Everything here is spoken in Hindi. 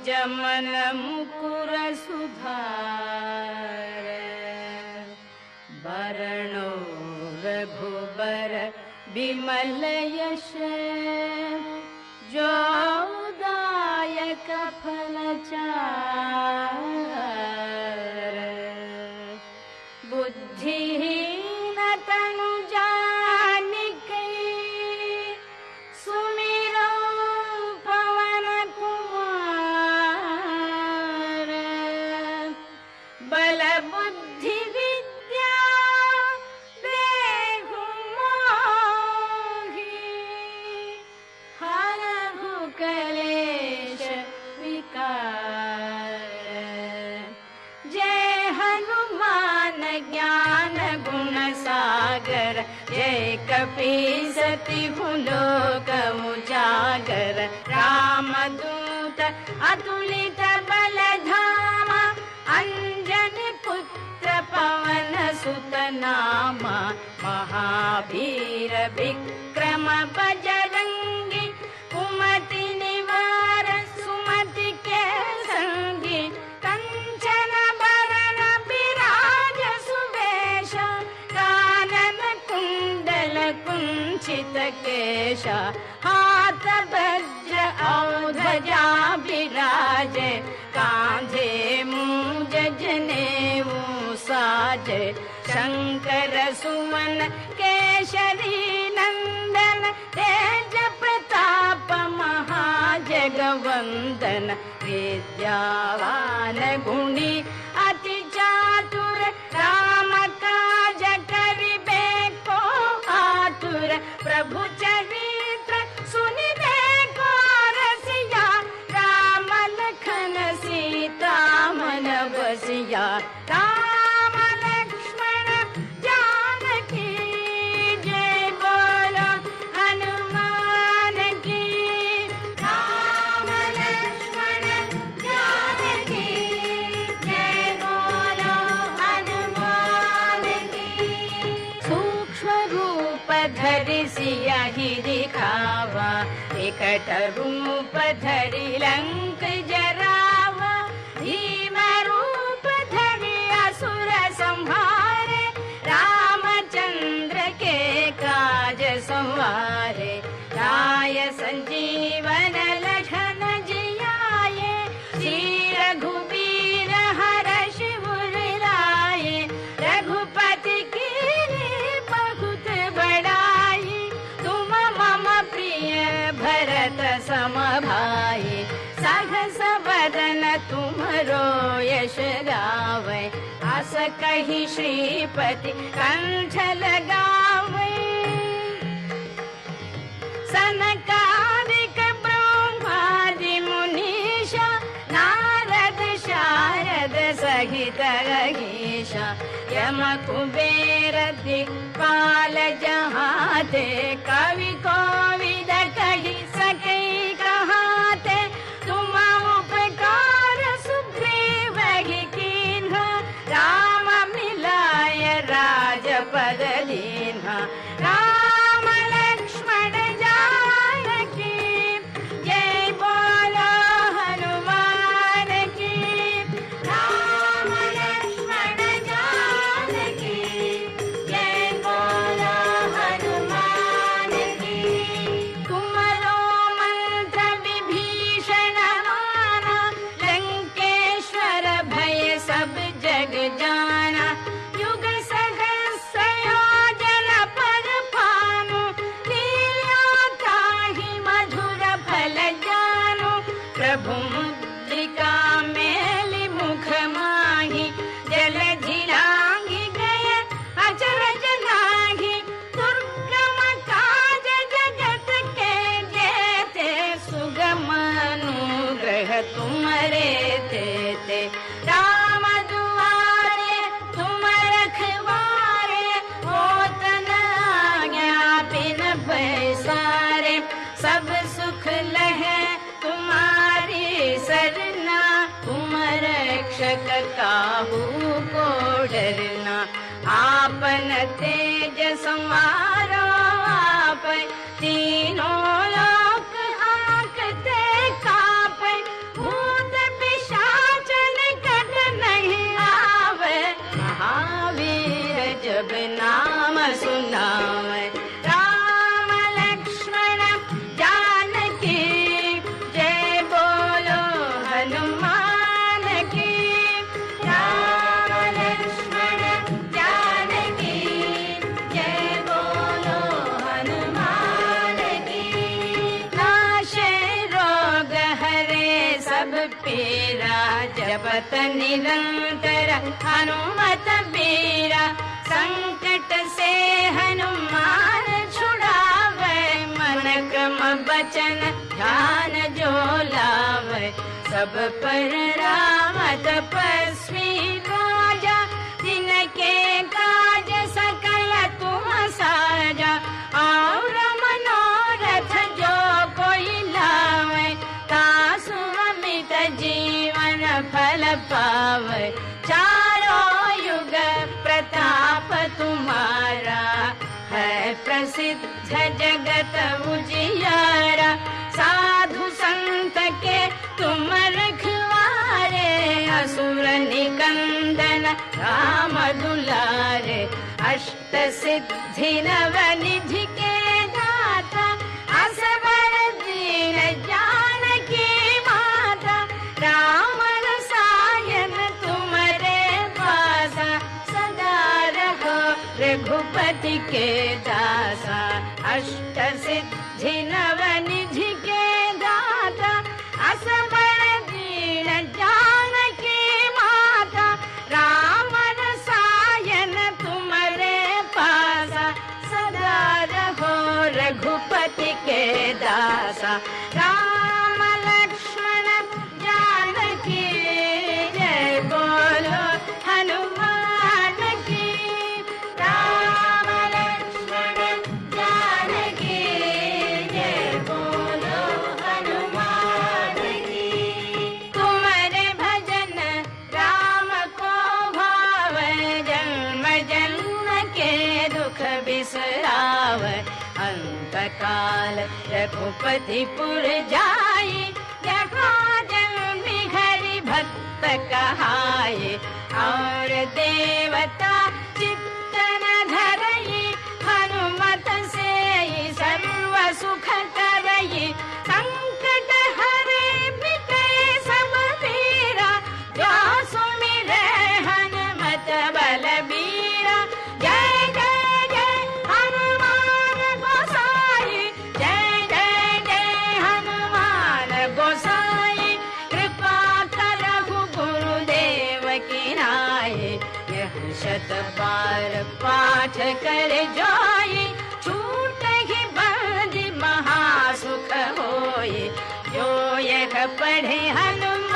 निज मन मुकुर सुधार वरणो रघुबर विमल यश जो दायक फल चार बुद्धिहीन तनु जानिके सुमिरो पवन कुमार बल बुद्धि विद्या देहु मोहि हरहु कलेश विकार जय हनुमान ज्ञान गुण सागर जय कपीसतिहु लोक उजागर रामदूत अतुलित बल धामा अंजनी पुत्र पवन सुत नामा महावीर विक्रम बजरंगी कुमति निवार सुमति के संगी कंचन बरन विराज सुवेश कानन कुंडल कुंचित केश हाथ वज्र औध्वजा विराजे कांधे मूंज जनेऊ साजे शंकर सुमन केशरी नंदन तेज प्रताप महाजगवंदन विद्यावान गुणी अति चातुर राम काज करिबे को आतुर प्रभु चरित्र सुनिबे को रसिया राम लखन सीता मन बसिया राम लक्ष्मण जानकी जय बोलो हनुमान की राम लक्ष्मण जानकी जय बोलो हनुमान की सूक्ष्म रूप धरि सियहि दिखावा विकट रूप धरि लंक जरावा भीम रूप धरि असुर संहारे रामचंद्र के काज संवारे राय संजीवन लखन जियाए श्री रघुबीर हरषि उर लाए रघुपति कीन्ही बहुत बड़ाई तुम मम प्रिय भरत सम भाई सहस बदन तुमरो यश गावै आस कहि श्रीपति कंठ लगावै सनकादिक ब्रह्मादि मुनीषा नारद शारद सहित अहीशा यम कुबेर दिक्पाल जहाते कवि कोविद कहि सकै कहाते तुम उपकार सुग्रीव ही कीन्हा राम मिलाय राजपद दीन्हा राम लक्ष्मण जानकी जय बोलो हनुमान की राम लक्ष्मण जानकी जय बोलो हनुमान की तुमरो मंत्र विभीषण माना लंकेश्वर भय सब जग जाना युग सहस्र योजन पर भानु लीला ताहि मधुर फल जानु प्रभु मुद्रिका मेलि मुख माहि जल झिलांगी गय अचरज नाही दुर्गम काज जगत के जेते सुगम अनुग्रह तुम्हारे देते राम दुआरे तुम रखवारे होत न आज्ञा बिन पैसारे सब सुख लहे तुम्हारी सरना तुम रक्षक काहू को डरना आपन तेज संवारो आप तीनों लोक आंकते कापे भूत पर्वत निरंतर हनुमत बीरा, संकट से हनुमान छुड़ावे, मन क्रम बचन ध्यान जो लावे, सब पर राम तपस्वी राजा, जिनके काज सकल तुम साजा, और मनोरथ जो कोई लावे, तासु अमित जीवन फल पावे, चारों युग प्रताप तुम्हारा, है प्रसिद्ध जगत उजियारा, साधु संत के तुम रखवारे, असुर निकंदन राम दुलारे, अष्ट सिद्धि नव निधि के दाता, असवर दीन जानकी माता, राम रसायन तुम्हारे पासा, सदा रहो रघुपति के दासा, अष्ट सिद्धि नव निधि के दाता, असवर दीन जानकी माता, राम रसायन तुम्हारे पासा, सदा रहो रघुपति के दासा, राम लक्ष्मण जानकी जय बोलो हनुमान की, राम लक्ष्मण जानकी जय बोलो हनुमान की। तुम्हारे भजन राम को भावे, जन्म जन्म के दुख बिसरावे, अंत काल रघुपतिपुर जाई, जहाँ जन्मी हरि भक्त कहाए, और देवता चित्त न धरई, हनुमत से सर्व सुख करई, संकट हरे मिटे सब पीरा, जो सुमिरे हनुमत बलबीरा, जय जय जय हनुमान गोसाई, जय जय जय हनुमान गोसाई, कृपा करहु गुरुदेव की नाई, यह शत बार पाठ कर जाई, छूट ही बंदी महासुख होई, जो यह पढ़े हनुमान